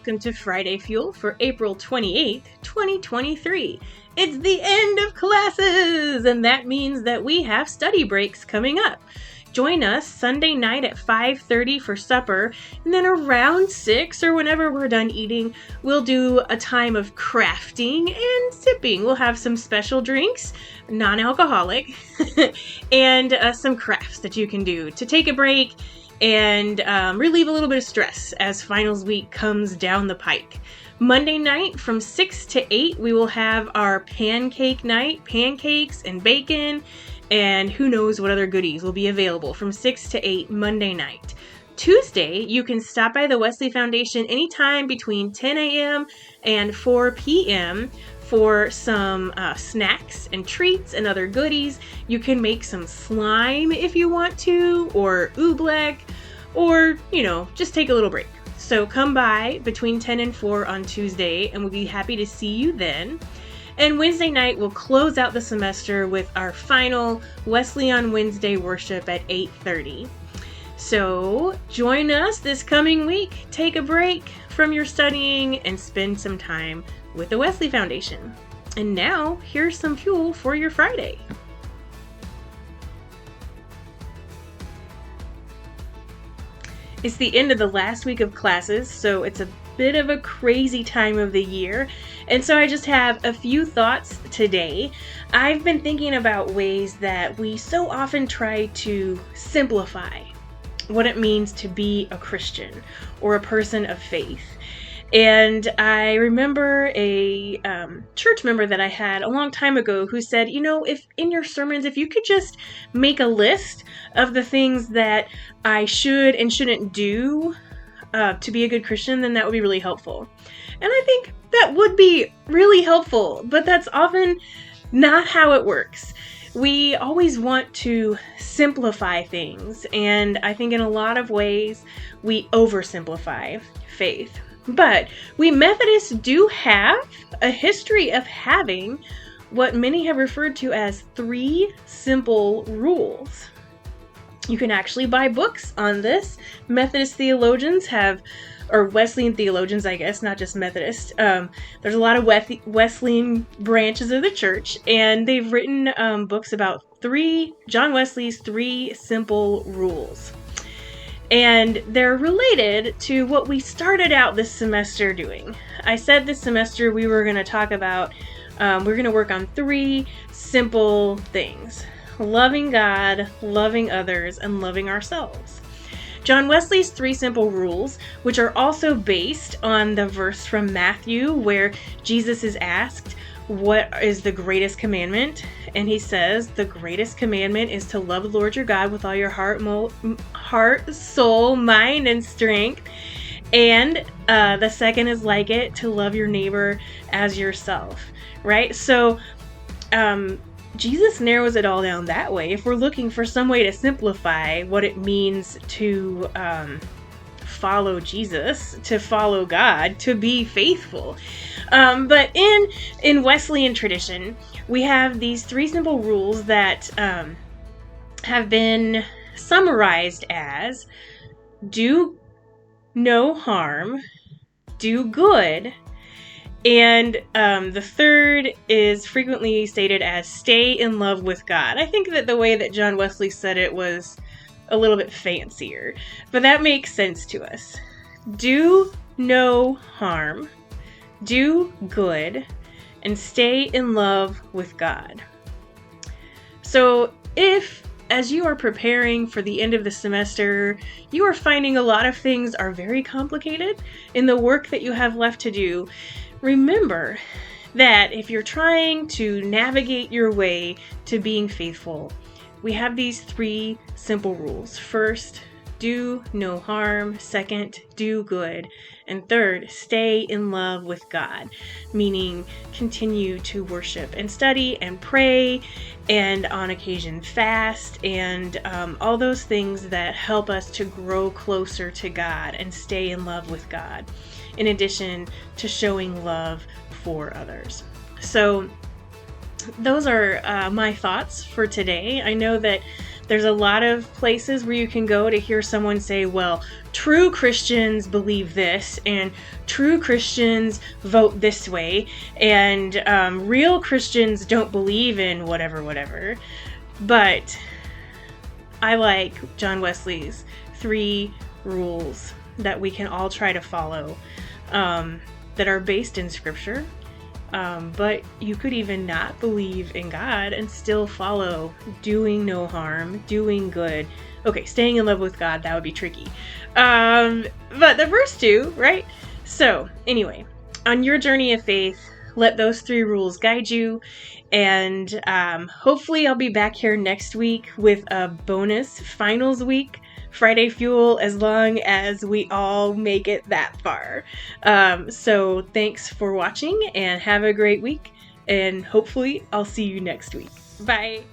welcome to Friday Fuel for April 28th, 2023. It's the end of classes, and that means that we have study breaks coming up. Join us Sunday night at 5:30 for supper, and then around 6 or whenever we're done eating, we'll do a time of crafting and sipping. We'll have some special drinks, non-alcoholic, and some crafts that you can do to take a break and relieve a little bit of stress as finals week comes down the pike. Monday night from 6 to 8, we will have our pancake night, pancakes and bacon, and who knows what other goodies will be available from 6 to 8 Monday night. Tuesday, you can stop by the Wesley Foundation anytime between 10 a.m. and 4 p.m. for some snacks and treats and other goodies. You can make some slime if you want to, or oobleck, or, just take a little break. So come by between 10 and 4 on Tuesday, and we'll be happy to see you then. And Wednesday night, we'll close out the semester with our final Wesley on Wednesday worship at 8:30. So join us this coming week. Take a break from your studying and spend some time with the Wesley Foundation. And now, here's some fuel for your Friday. It's the end of the last week of classes, so it's a bit of a crazy time of the year. And so I just have a few thoughts today. I've been thinking about ways that we so often try to simplify what it means to be a Christian or a person of faith. And I remember a church member that I had a long time ago who said, if in your sermons, if you could just make a list of the things that I should and shouldn't do to be a good Christian, then that would be really helpful. And I think that would be really helpful, but that's often not how it works. We always want to simplify things, and I think in a lot of ways we oversimplify faith. But we Methodists do have a history of having what many have referred to as 3 simple rules. You can actually buy books on this. Methodist theologians or Wesleyan theologians, I guess, not just Methodist. There's a lot of Wesleyan branches of the church, and they've written books about John Wesley's 3 simple rules. And they're related to what we started out this semester doing. I said this semester we were going to talk about, we're going to work on 3 simple things: loving God, loving others, and loving ourselves. John Wesley's 3 simple rules, which are also based on the verse from Matthew where Jesus is asked, what is the greatest commandment? And he says, the greatest commandment is to love the Lord your God with all your heart, soul, mind, and strength. And the second is like it, to love your neighbor as yourself, right? So Jesus narrows it all down that way. If we're looking for some way to simplify what it means to follow Jesus, to follow God, to be faithful. But in Wesleyan tradition, we have these 3 simple rules that have been summarized as do no harm, do good, and the third is frequently stated as stay in love with God. I think that the way that John Wesley said it was a little bit fancier, but that makes sense to us. Do no harm, do good, and stay in love with God. So if, as you are preparing for the end of the semester, you are finding a lot of things are very complicated in the work that you have left to do, remember that if you're trying to navigate your way to being faithful, we have these 3 simple rules. First, do no harm. Second, do good. And third, stay in love with God, meaning continue to worship and study and pray and on occasion fast and all those things that help us to grow closer to God and stay in love with God, in addition to showing love for others. So those are my thoughts for today. I know that There's a lot of places where you can go to hear someone say, well, true Christians believe this, and true Christians vote this way, and real Christians don't believe in whatever. But I like John Wesley's 3 rules that we can all try to follow, that are based in Scripture. But you could even not believe in God and still follow doing no harm, doing good. Okay, staying in love with God, that would be tricky. But the first 2, right? So, anyway, on your journey of faith, let those 3 rules guide you. And hopefully I'll be back here next week with a bonus finals week Friday Fuel, as long as we all make it that far. So thanks for watching and have a great week. And hopefully I'll see you next week. Bye.